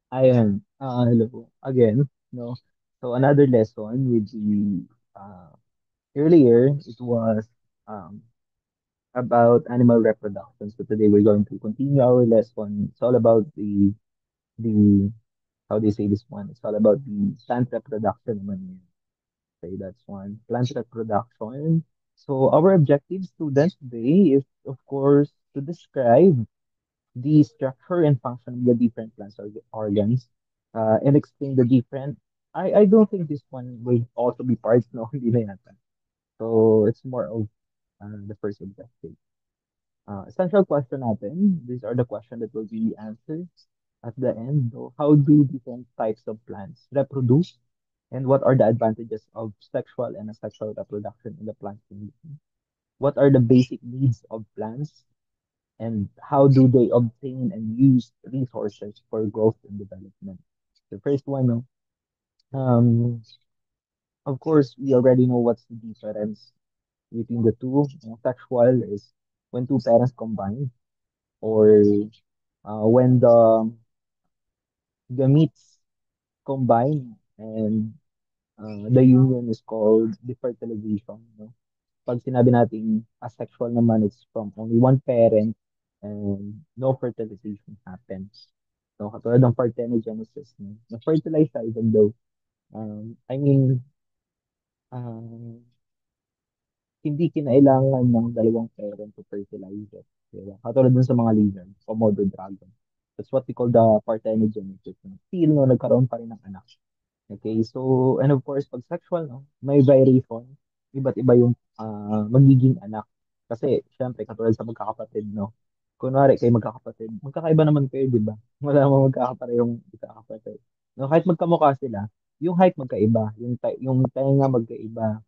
Ayan, hello po again, no? So another lesson with the earlier it was um about animal reproduction. So today we're going to continue our lesson. It's all about the how they say this one. It's all about the plant reproduction naman yun. Okay, that's one. Plant reproduction. So our objective, students, today is of course to describe the structure and function of the different organs, and explain the different. I don't think this one will also be parts, no, hindi na yata. So it's more of the first objective. Essential question natin. These are the questions that will be answered at the end. So how do different types of plants reproduce? And what are the advantages of sexual and asexual reproduction in the plant kingdom? What are the basic needs of plants? And how do they obtain and use resources for growth and development? The first one, no, of course, we already know what's the difference between the two. Sexual is when two parents combine, or when the meats combine, and the union is called the fertilization. No? Pag sinabi natin asexual naman, it's from only one parent and no fertilization happens. So, katulad ng parthenogenesis, no? Na-fertilize siya even though, I mean, um, hindi kinailangan ng dalawang parent to fertilize it. Diba? Katulad dun sa mga lizard, Komodo dragon. That's what we call the parthenogenesis. No? Still, no, nagkaroon pa rin ng anak. Okay, so, and of course, pag sexual, no, may variation. Iba't iba yung magiging anak. Kasi, syempre, katulad sa magkakapatid, no, kunwari kayo magkakapatid, magkakaiba naman kayo, di ba? Wala namang magkakaparehong magkakapatid. No, kahit magkamukha sila, yung height magkaiba, yung tenga magkaiba,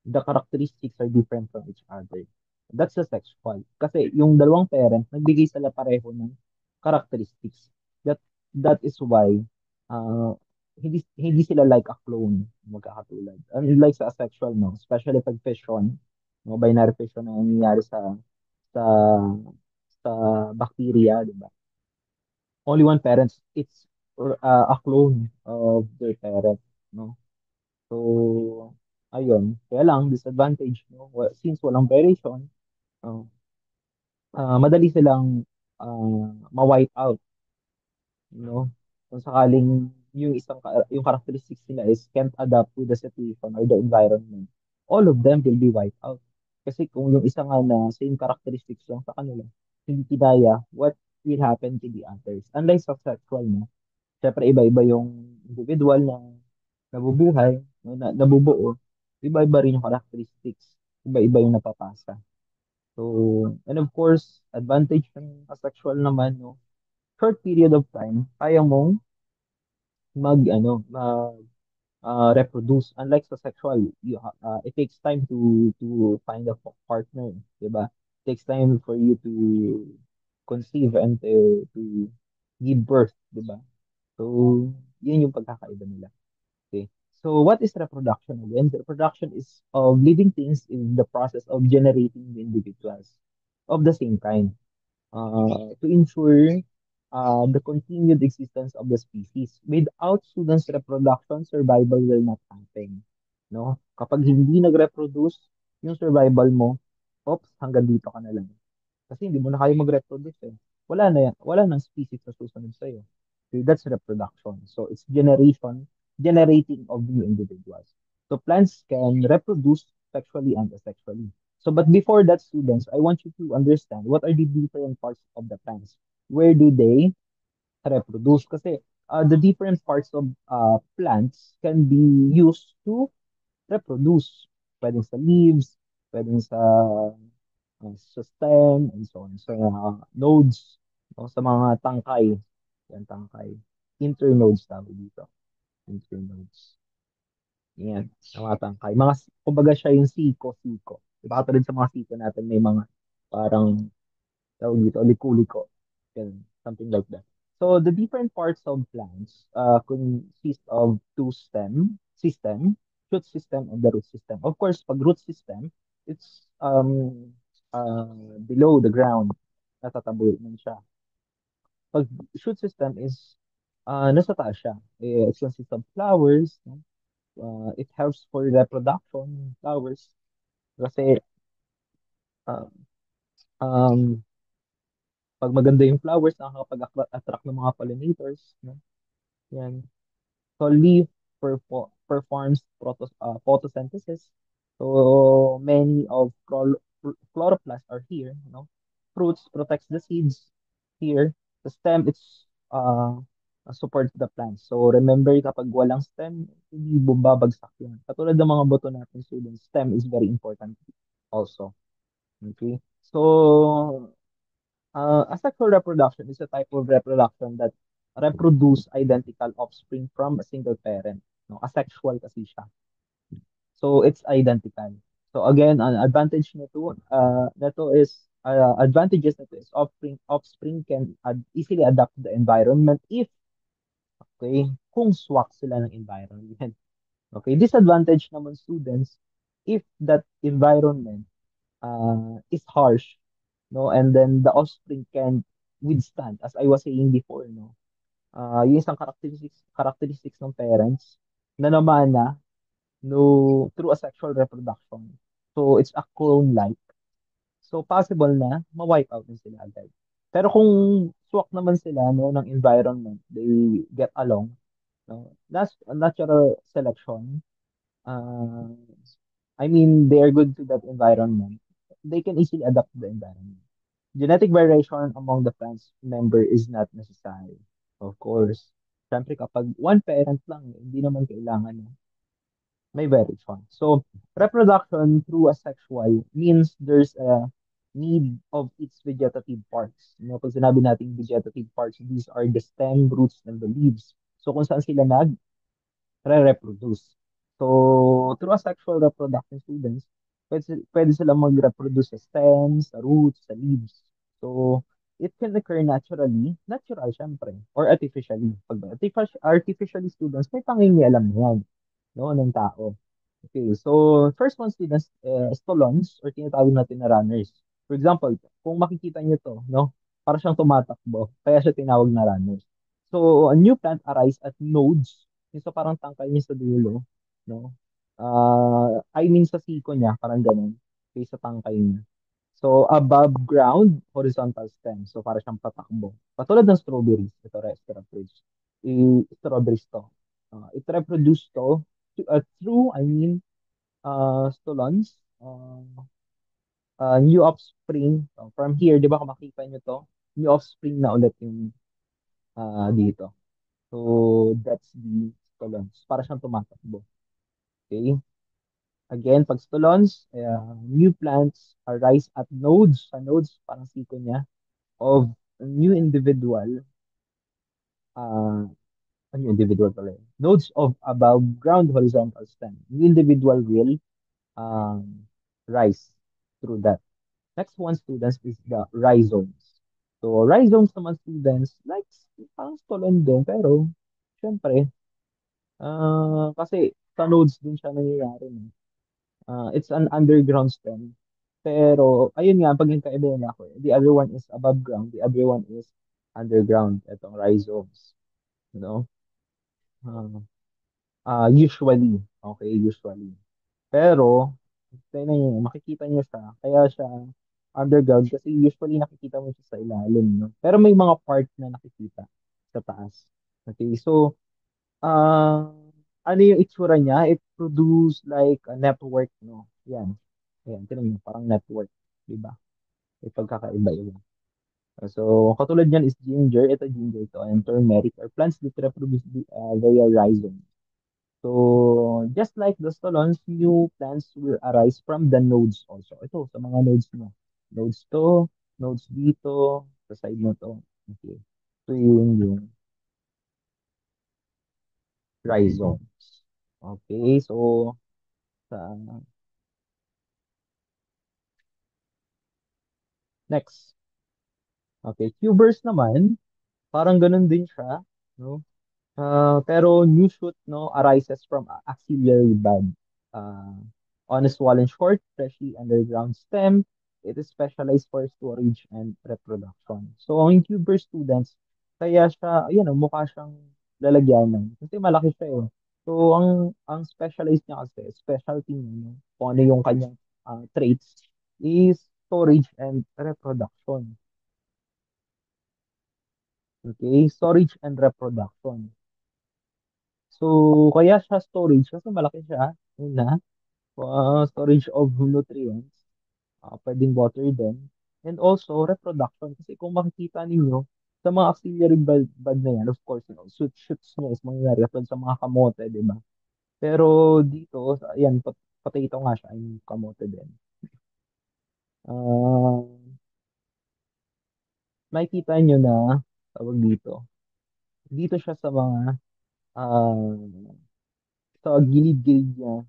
the characteristics are different from each other. That's the sexual. Kasi yung dalawang parent, nagbigay sila pareho ng characteristics. That that is why uh, hindi sila like a clone, magkakatulad. Unlike sa asexual, no, especially pag fission, no, binary fission na nangyayari sa sa bacteria, di ba? Only one parent, it's a clone of their parent, no? So, ayun. Kaya lang, disadvantage, no? Since walang variation, uh, madali silang ma-wipe out, no? Kung sakaling yung characteristics nila is can't adapt with the situation or the environment, all of them will be wiped out. Kasi kung yung isa nga na same characteristics lang sa kanila, hindi kinaya, what will happen to the others? Unlike sa sexual, no? Siyempre, iba-iba yung individual na nabubuhay, no, nabubuo. Iba-iba rin yung characteristics. Iba-iba yung napapasa. So, and of course, advantage ng asexual naman, no, short period of time, kaya mong reproduce. Unlike sa sexual, it takes time to find a partner, di ba? It takes time for you to conceive and to give birth, di ba? So, yun yung pagkakaiba nila. Okay. So, what is reproduction again? The reproduction is of living things in the process of generating the individuals of the same kind, to ensure the continued existence of the species. Without students' reproduction, survival will not happen. No? Kapag hindi nag-reproduce, yung survival mo, oops, hanggang dito ka na lang. Kasi hindi mo na kayo mag-reproduce eh. Wala na yan. Wala nang species na susunod sa'yo. So that's reproduction. So it's generating of new individuals. So plants can reproduce sexually and asexually. So but before that, students, I want you to understand what are the different parts of the plants. Where do they reproduce? Kasi the different parts of plants can be used to reproduce. Pwedeng sa leaves, pwedeng sa stem, and so on. Sa nodes, no, sa mga tangkay. Yan, tangkay. Internodes tawag dito. Internodes. Yan, sa mga tangkay. Kumbaga siya yung siko-siko. Diba katulad sa mga siko natin, may mga parang, tawag dito, liku-liko. Yan, something like that. So, the different parts of plants consist of two system, shoot system, and the root system. Of course, pag root system, it's below the ground. Natataboy man siya. Pag shoot system is nasa taas siya. It consists of flowers, no? It helps for reproduction, flowers. Kasi, uh, um, pag maganda yung flowers, nakakapag-attract ng mga pollinators, no? Yan. So leaf performs photosynthesis. So many of chloroplasts are here. You know, fruits protects the seeds here. The stem it's supports the plant. So remember kapag walang stem, hindi bumabagsak yan. Katulad ng mga buto natin students, stem is very important also. Okay. So asexual reproduction is a type of reproduction that reproduce identical offspring from a single parent. No? Asexual kasi siya. So it's identical. So again, an advantage nito is advantages nito is offspring can easily adapt to the environment if okay, kung swak sila ng environment. Okay, disadvantage naman students if that environment is harsh, no, and then the offspring can withstand, as I was saying before, no, yung isang characteristics ng parents na namana no through asexual reproduction. So it's a clone-like. So possible na ma-wipe out din sila agad. Pero kung swak naman sila no ng environment, they get along, no. That's a natural selection. Uh, I mean, they are good to that environment. They can easily adapt to the environment. Genetic variation among the plant's member is not necessary. Of course. Siyempre, kapag one parent lang, hindi naman kailangan may variation. So, reproduction through asexual means there's a need of its vegetative parts. You know, pag sinabi natin vegetative parts, these are the stem, roots, and the leaves. So, kung saan sila reproduce. So, through asexual reproduction students, pwede silang mag-reproduce sa stems, sa roots, sa leaves. So, it can occur naturally, natural syempre, or artificially. Pag artificially students, may pangingialam yan, no, ng tao. Okay, so first one students, stolons or tinatawag natin na runners. For example, kung makikita niyo to, no, para siyang tumatakbo, kaya siya tinawag na runners. So, a new plant arise at nodes, yung sa parang tangkay niya sa dulo, no? I mean sa siko niya, parang ganun, okay, sa tangkay niya. So, above ground, horizontal stem. So, para siyang patakbo. Patulad ng strawberries. Ito, strawberries. Strawberries to. It reproduce to, through, I mean, stolons, new offspring. So, from here, di ba kung makita nyo to, new offspring na ulit yung dito. So, that's the stolons. Para siyang tumatakbo. Okay? Again, pag stolons, new plants arise at nodes. Sa nodes, parang siko niya, of a new individual, uh, a new individual pala yun. Nodes of above ground horizontal stem. New individual will rise through that. Next one, students, is the rhizomes. So, rhizomes naman, students, like, parang stolon din, pero, syempre, kasi sa nodes din siya nangyayari. No? It's an underground stem. Pero, ayun nga, pag nagkaiba na ako, the other one is above ground, the other one is underground, itong rhizomes. You know? Uh, usually, okay, usually. Pero, tayo na yun, makikita niyo siya, kaya siya underground kasi usually nakikita mo siya sa ilalim, no? Pero may mga part na nakikita sa taas. Okay, so, uh, ano yung itsura niya? It produce like a network, no? Yan. Ayan, tinan mo, parang network. Diba? May pagkakaiba-iba. So, katulad niyan is ginger. Ito ginger to. And turmeric are plants that reproduce via rhizome. So, just like the stolons, new plants will arise from the nodes also. Ito, sa mga nodes mo. Nodes to, nodes dito, sa side mo to. Okay. So, yun yung rhizomes. Okay, so, sa next. Okay, tubers naman, parang ganun din siya. No? Pero new shoot no arises from axillary bud. Uh, on a swollen short, fleshy underground stem, it is specialized for storage and reproduction. So ang tuber students, kaya siya, ayan, mukha siyang lalagyanan. Kasi malaki siya eh. So, ang specialized niya kasi, specialty niya, no? Kung ano yung kanyang traits, is storage and reproduction. Okay? Storage and reproduction. So, kaya siya storage kasi malaki siya. Una, storage of nutrients. Pwedeng water din. And also, reproduction. Kasi kung makikita ninyo, sa mga auxiliary bud na yan, of course, shoots niya is mangyayari katulad sa mga kamote, di ba? Pero dito, ayan, potato nga siya, yung kamote din. Ah, makikita nyo na, tawag dito, dito siya sa mga, sa gilid-gilid niya,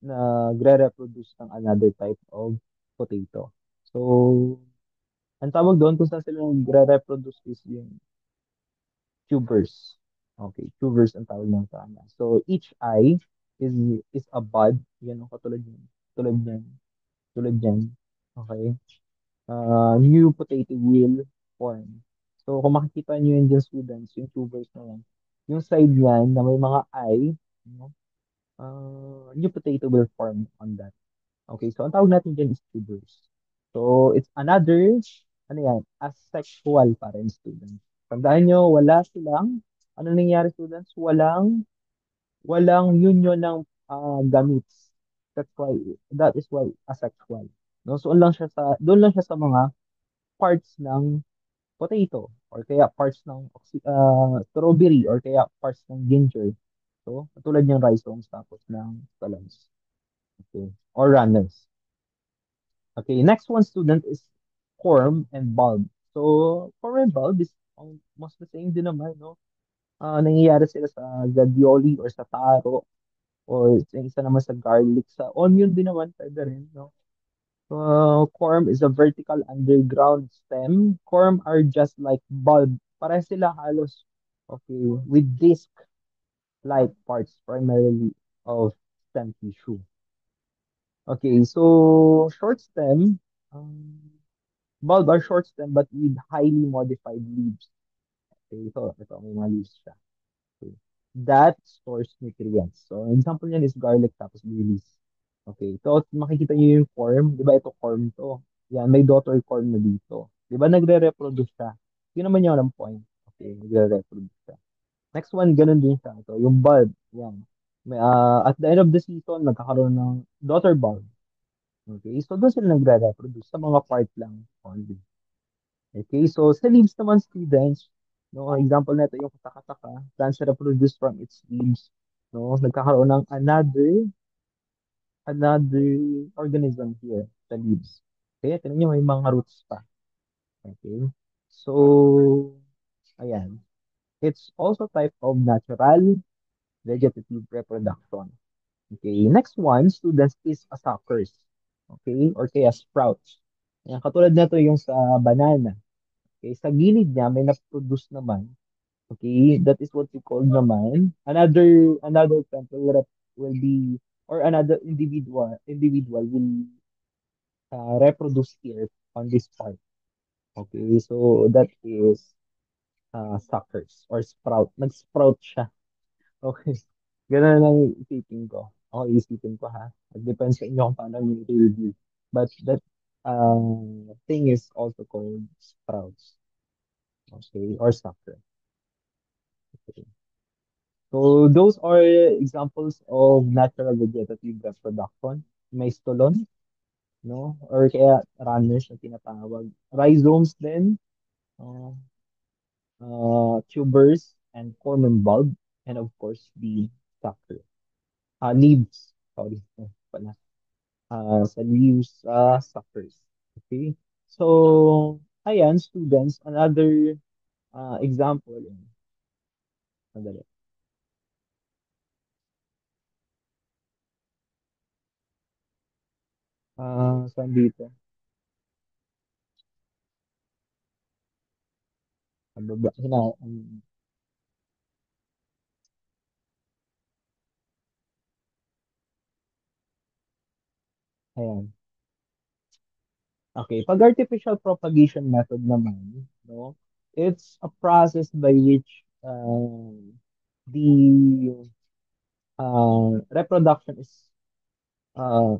nagre-reproduce ng another type of potato. So, ang tawag doon kung saan sila nagre-reproduce is yung tubers. Okay, tubers ang tawag ng tama. So, each eye is is a bud. Yan ang katulad yan. Tulad yan. Tulad yan. Okay. New potato will form. So, kung makikita nyo yun dyan, students, yung tubers na yan, yung side yan na may mga eye, no? New potato will form on that. Okay, so ang tawag natin dyan is tubers. So, it's another, ano yan, asexual pa rin, students. Tandaan nyo, wala silang, ano nangyayari, students? Walang union ng gametes. That is why asexual. No? So, doon lang siya sa mga parts ng potato, or kaya parts ng strawberry, or kaya parts ng ginger. So, katulad ng rhizomes tapos ng columns. Okay, or runners. Okay, next one, student, is corm and bulb. So, corm and bulb is almost the same din naman, no? Nangyayari sila sa gavioli or sa taro, or sa isa naman sa garlic. Sa onion din naman, pwede rin, no? Corm is a vertical underground stem. Corm are just like bulb. Para sila halos, okay, with disc-like parts primarily of stem tissue. Okay, so short stem, bulb are short stem but with highly modified leaves. Okay, ito may mga leaves siya. Okay. That stores nutrients. So, example niyan is garlic tapos lilies. Okay, so makikita niyo yung form. Di ba ito form to? Yan, may daughter form na dito. Di ba nagre-reproduce siya? Yun naman yung alam point. Okay, nagre-reproduce siya. Next one, ganun din siya. Ito, yung bulb. Yan. At the end of the season, nagkakaroon ng daughter bulb. Okay, so doon sila nagre-reproduce sa mga part lang only. Okay, so sa leaves naman, students, no, example nito yung katakataka, plants reproduce from its leaves, no, nagkakaroon ng another organism here sa leaves. Okay, tingnan nyo, may mga roots pa. Okay, so, ayan. It's also type of natural vegetative reproduction. Okay, next one, students, is a suckers. Okay, or kaya sprouts. Ayan, katulad na to yung sa banana. Okay, sa gilid niya may na-produce naman. Okay, that is what we call naman. Another plant will be, or another individual will reproduce here on this part. Okay, so that is suckers or sprout. Nag-sprout siya. Okay. Ganun lang isipin ko. Okay, isipin ko ha. It depends sa inyo kung paano yung review. But that thing is also called sprouts. Okay, or sucker. Okay. So those are examples of natural vegetative reproduction. May stolon, no? Or kaya runners na tinatawag. Rhizomes din, uh, tubers, and common bulb, and of course the sucker. Leaves, sorry. Pala. Sa leaves, suckers. Okay? So, ayan, students, another example. Sandali. Saan dito? Ang baba, ayan. Okay, pag artificial propagation method naman, no, it's a process by which the reproduction is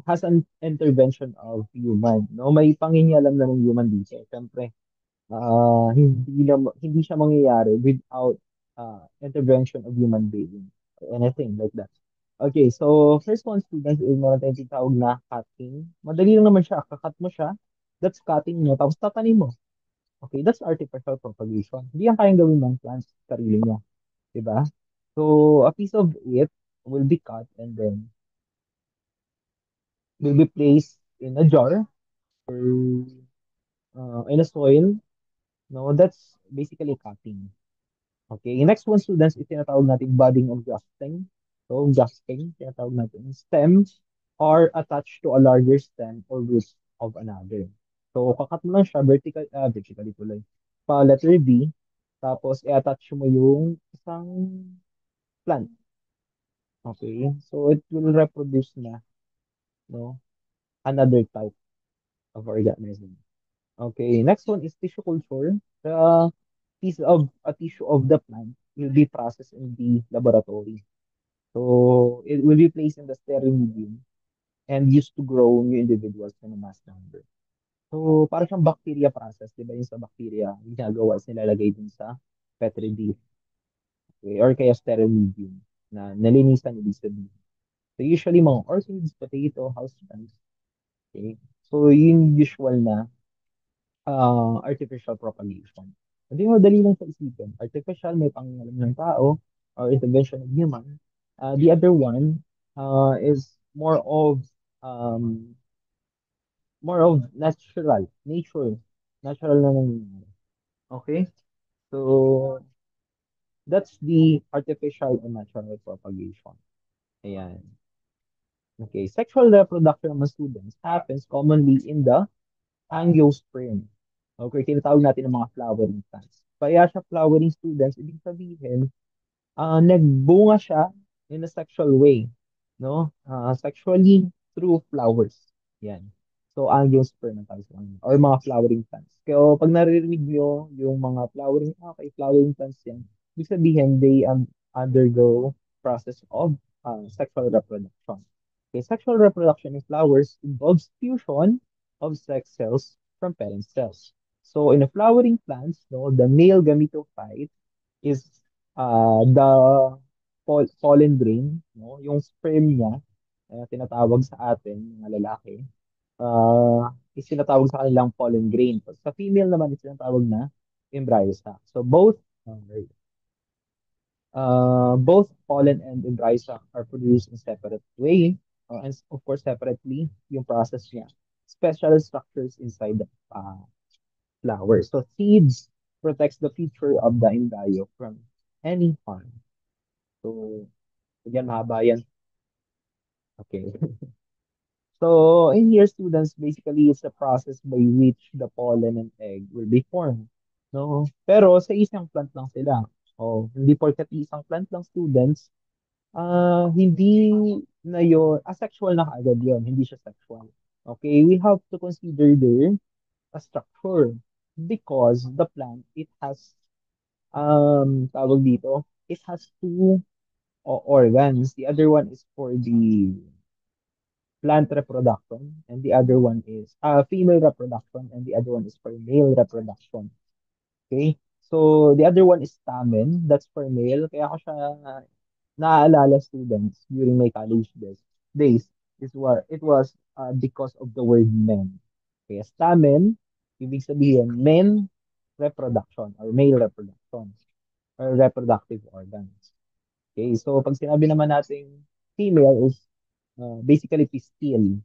has an intervention of human, no? May pangingialam na ng human dito. Siyempre, hindi siya mangyayari without intervention of human being or anything like that. Okay, so first one, students, is meron tayong tinatawag na cutting. Madali lang naman siya. Kakat mo siya, that's cutting mo, tapos tatanim mo. Okay, that's artificial propagation. Hindi yan kayang gawin ng plants sa sarili niya. Diba? So, a piece of it will be cut and then will be placed in a jar or in a soil. No, that's basically cutting. Okay, next one, students, is tinatawag natin budding or grafting. So, grafting, tinatawag natin. Stems are attached to a larger stem or root of another. So, kakat mo lang siya, vertically tuloy. Pa letter B, tapos i-attach mo yung isang plant. Okay, so it will reproduce na, no, another type of organism. Okay, next one is tissue culture. The piece of a tissue of the plant will be processed in the laboratory. So it will be placed in the sterile medium and used to grow new individuals in a mass number. So para siyang bacteria process, di ba yung sa bacteria, ginagawa is nilalagay din sa petri dish, okay, or kaya sterile medium na nalinisan ibig sabihin. So usually mga orchids, potato, houseplants, okay. So yung usual na artificial propagation. Hindi madali lang sa isipin. Artificial, may pangalan ng tao or intervention of human. The other one is um, more of natural na nangyayari. Okay? So, that's the artificial and natural propagation. Ayan. Okay, sexual reproduction of students happens commonly in the angiosperm. Okay, tinatawag natin ng mga flowering plants. Kaya siya flowering students, ibig sabihin, nagbunga siya in a sexual way, no? Sexually through flowers. Yan. So, angiosperm ang tawag sa kanila. Or mga flowering plants. Kaya pag naririnig nyo yung mga flowering, okay, flowering plants yan, ibig sabihin, they undergo process of sexual reproduction. Okay, sexual reproduction in flowers involves fusion of sex cells from parent cells. So, in a flowering plants, no, the male gametophyte is the pollen grain, no? Yung sperm niya, tinatawag sa atin, mga lalaki, is tinatawag sa kanilang pollen grain. Sa female naman, is tinatawag na embryo sac. So both pollen and embryo sac are produced in separate way, and of course separately yung process niya. Special structures inside the flower. So seeds protects the future of the embryo from any harm. So, yan, mahaba yan. Okay. So, in here, students, basically, it's the process by which the pollen and egg will be formed. No? Pero, sa isang plant lang sila. Oh, hindi porket isang plant lang, students, hindi na yun, asexual na kaagad yun, hindi siya sexual. Okay, we have to consider there a structure because the plant, it has, tawag dito, it has two organs. The other one is for the plant reproduction, and the other one is female reproduction, and the other one is for male reproduction. Okay? So, the other one is stamen, that's for male. Kaya ako siya naaalala, students, during my days is what it was because of the word men. Kaya stamen, ibig sabihin men reproduction or male reproduction or reproductive organs. Okay, so pag sinabi naman natin female is basically pistil.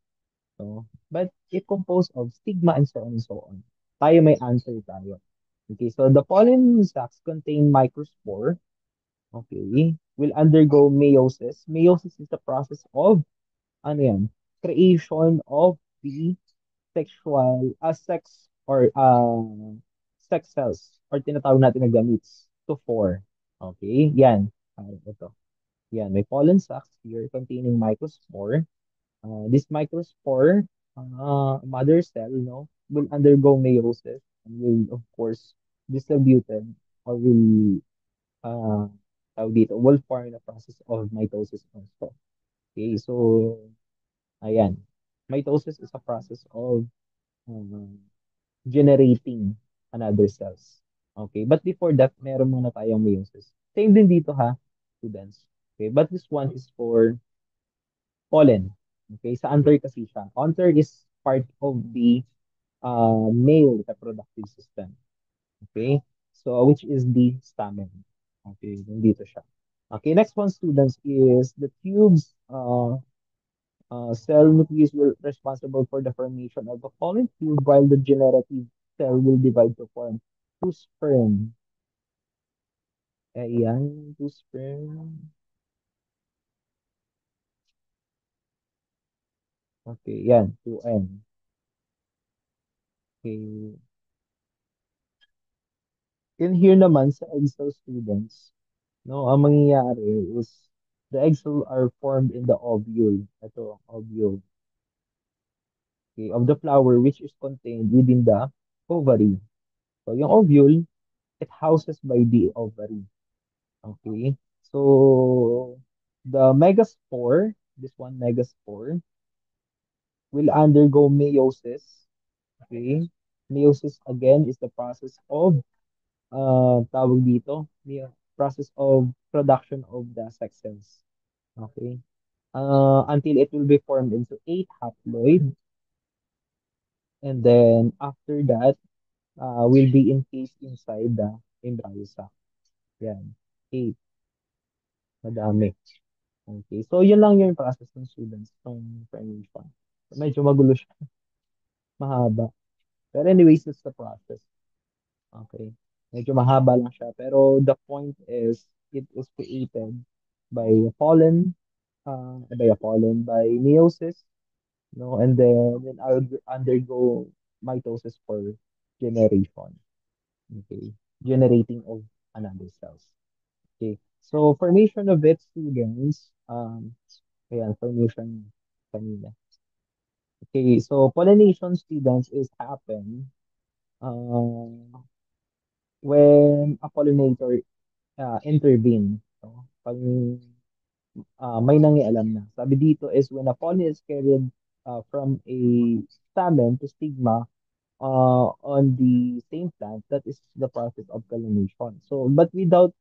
So, but it composed of stigma and so on and so on. Tayo may answer tayo. Okay, so the pollen sacs contain microspore. Okay, will undergo meiosis. Meiosis is the process of, ano yan, creation of the sex or sex cells or tinatawag natin na gametes to four. Okay, yan. Ito. Yan, may pollen sacs here containing microspore. This microspore, mother cell, will undergo meiosis and will, of course, distributed or will uh, tawag dito, will form the process of mitosis also. Okay, so, ayan. Mitosis is a process of um, generating another cells. Okay, but before that, meron muna tayong meiosis. Same din dito ha, students. Okay, but this one is for pollen. Okay, sa anther kasi siya. Anther is part of the male reproductive system. Okay, so which is the stamen. Okay, dito siya. Okay, next one, students, is the tube's cell nucleus will responsible for the formation of the pollen tube, while the generative cell will divide to form two sperm. Ayan, two sperm. Okay, yan, 2N. Okay. In here naman sa egg cell, students, no, ang mangyayari is the egg cell are formed in the ovule. Ito, ovule. Okay, of the flower which is contained within the ovary. So yung ovule, it houses by the ovary. Okay. So the megaspore, this one megaspore, will undergo meiosis. Okay. Meiosis again is the process of tawag dito, process of production of the sex cells. Okay. Until it will be formed into eight haploid, and then after that, will be encased inside the embryo sac. Yan. Eight. Madami. Okay. So, yun lang yung process ng students ng formation. Medyo magulo siya. Mahaba. Pero anyways, it's the process. Okay. Medyo mahaba lang siya. Pero the point is, it was created by pollen, by meiosis, no? And then I'll undergo mitosis for generation. Okay. Generating of another cells. Okay. So, formation of it, students, ayan, formation kanina. Okay, so pollination, students, is happen uh, when a pollinator intervene. So, pag may nangialam na. Sabi dito is when a pollen is carried from a stamen to stigma on the same plant, that is the process of pollination. So, but without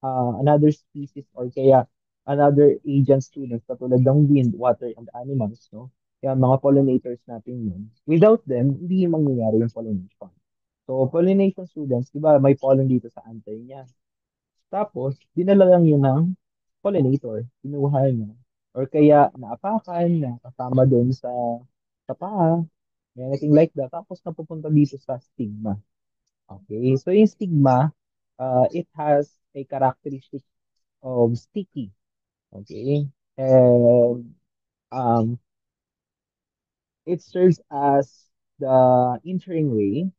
another species or kaya another agent, students, katulad ng wind, water, and animals, no? Kaya mga pollinators natin yun. Without them, hindi mangyayari yung pollination. So, pollination, students, di ba, may pollen dito sa anther niya. Tapos, dinala lang yun ng pollinator. Kinuha niya. Or kaya, naapakan, nakasama doon sa paa, anything like that. Tapos, napupunta dito sa stigma. Okay, so yung stigma, it has a characteristic of sticky. Okay, and um, it serves as the entering way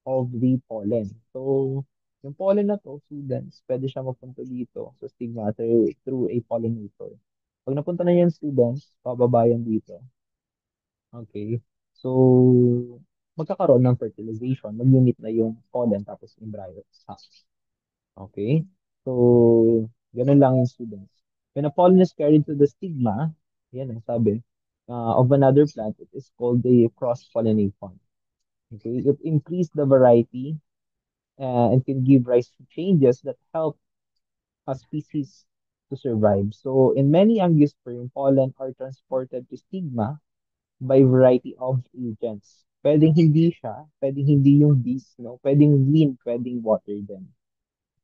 of the pollen. So, yung pollen na to, students, pwede siya mapunta dito sa stigma through a pollinator. Pag napunta na yan, students, pababa yan dito. Okay. So, magkakaroon ng fertilization. Mag-unit na yung pollen tapos embryo. Okay? So, ganun lang yung students. When a pollen is carried to the stigma, yan ang sabi, of another plant, it is called the cross-pollination. Okay? It increases the variety and can give rise to changes that help a species to survive. So, in many angiosperm, pollen are transported to stigma by variety of agents. Pwedeng hindi yung bees, no? Pwedeng wind, pwedeng water din.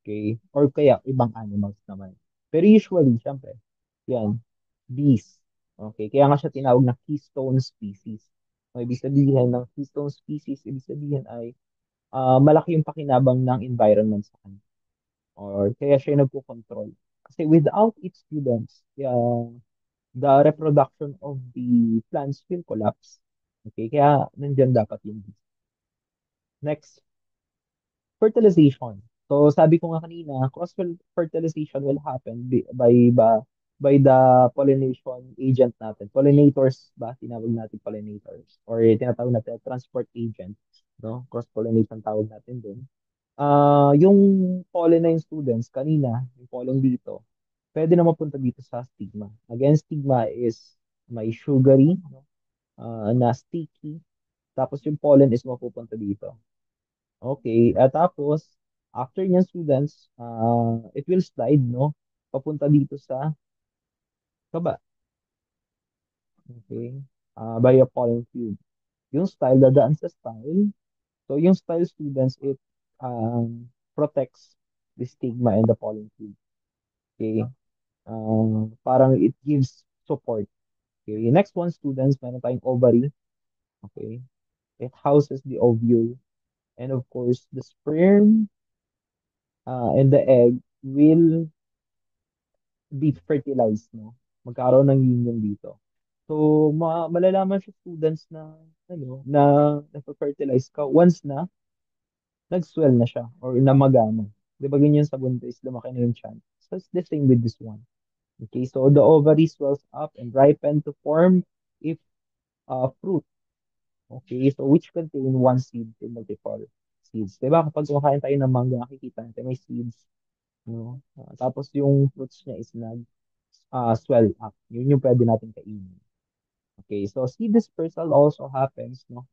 Okay? Or kaya ibang animals naman. Pero usually, syempre, yan, bees. Okay? Kaya nga siya tinawag na keystone species. Ang ibig sabihin ng keystone species, ibig sabihin ay malaki yung pakinabang ng environment sa kanya. Or kaya siya yung nagko-control. Kasi without its students, the reproduction of the plants will collapse. Okay? Kaya nandyan dapat yung bees. Next, fertilization. So sabi ko nga kanina, cross fertilization will happen by the pollination agent natin. Pollinators ba? Tinawag natin pollinators. Or tinatawag natin transport agent. No? Cross-pollination tawag natin dun. Yung pollen students, kanina, yung pollen dito, pwede na mapunta dito sa stigma. Again, stigma is may sugary, no? Na sticky. Tapos yung pollen is mapupunta dito. Okay. At tapos, after nyan students, it will slide, no? Papunta dito sa baba. Okay. By a pollen tube. Yung style, dadaan sa style. So, yung style students, it protects the stigma and the pollen tube. Okay. Parang it gives support. Okay. Next one, students, meron tayong ovary. Okay. It houses the ovule. And of course, the sperm and the egg will be fertilized, no? Magkaroon ng union dito. So, malalaman sa students na, ano, na na-fertilize ka once na nag-swell na siya or namagana. Di ba ganyan sa buntis, lumaki na yung tiyan. So, it's the same with this one. Okay, so the ovary swells up and ripen to form a fruit. Okay, so which contain one seed to multiple seeds. Di ba kapag kumakain tayo ng mangga, nakikita natin may seeds. No? Tapos yung fruits niya is swell up. Yun yung pwede natin kainin. Okay, so seed dispersal also happens, no?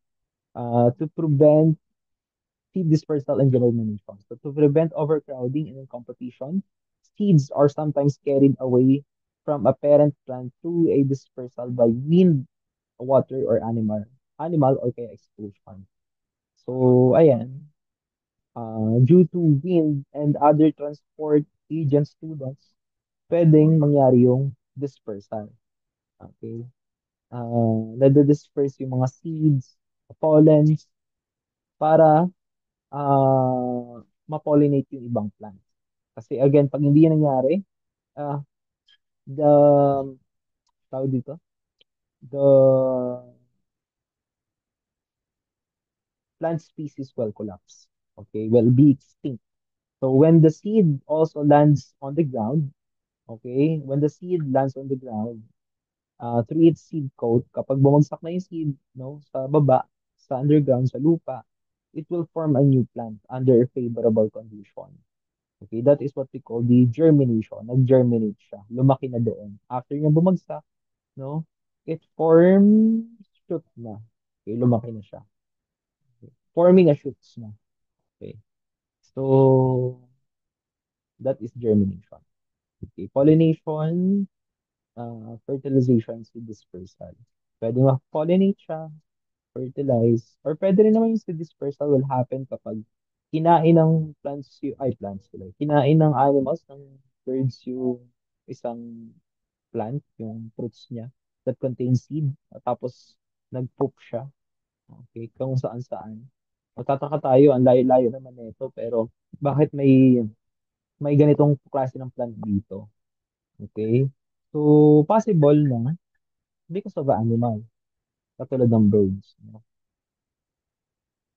To prevent seed dispersal and germination. So to prevent overcrowding and competition, seeds are sometimes carried away from a parent plant through a dispersal by wind, water, or animal or kaya explosion. So, ayan, due to wind and other transport agents, students, pwedeng mangyari yung dispersal. Okay? Nade-disperse yung mga seeds, pollens, para ma-pollinate yung ibang plants. Kasi again, pag hindi yan nangyari, uh, the, tawag dito, the plant species will collapse. Okay, will be extinct. So when the seed also lands on the ground, okay, when the seed lands on the ground, through its seed coat, kapag bumagsak na yung seed, no, sa baba, sa underground, sa lupa, it will form a new plant under a favorable condition. Okay, that is what we call the germination. Nag-germinate siya. Lumaki na doon. After niya bumagsak, no, it forms shoot na. Okay, lumaki na siya. Okay. Forming a shoots na. Okay. So, that is germination. Okay, pollination, fertilization, seed dispersal. Pwede ma-pollinate siya, fertilize, or pwede rin naman yung seed dispersal will happen kapag kinain ng plants sila. Kinain ng animals, ng birds yung isang plant, yung fruits niya that contains seed. Tapos, nag-poop siya. Okay, kung saan-saan. Magtataka tayo, ang layo-layo naman nito, pero bakit may ganitong klase ng plant dito? Okay? So, possible na because of the animal, katulad ng birds. No?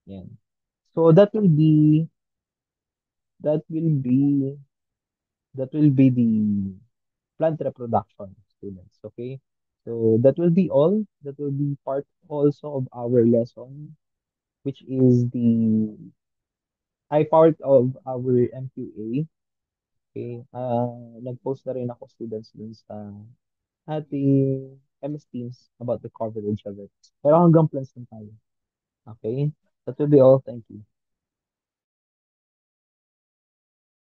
Yan. So, that will be, that will be the plant reproduction, students. Okay? So, that will be all. That will be part also of our lesson, which is part of our MQA. Okay? Nag-post na rin ako, students, dun sa ating MS Teams about the coverage of it. Pero hanggang plans lang tayo. Okay? That will be all. Thank you.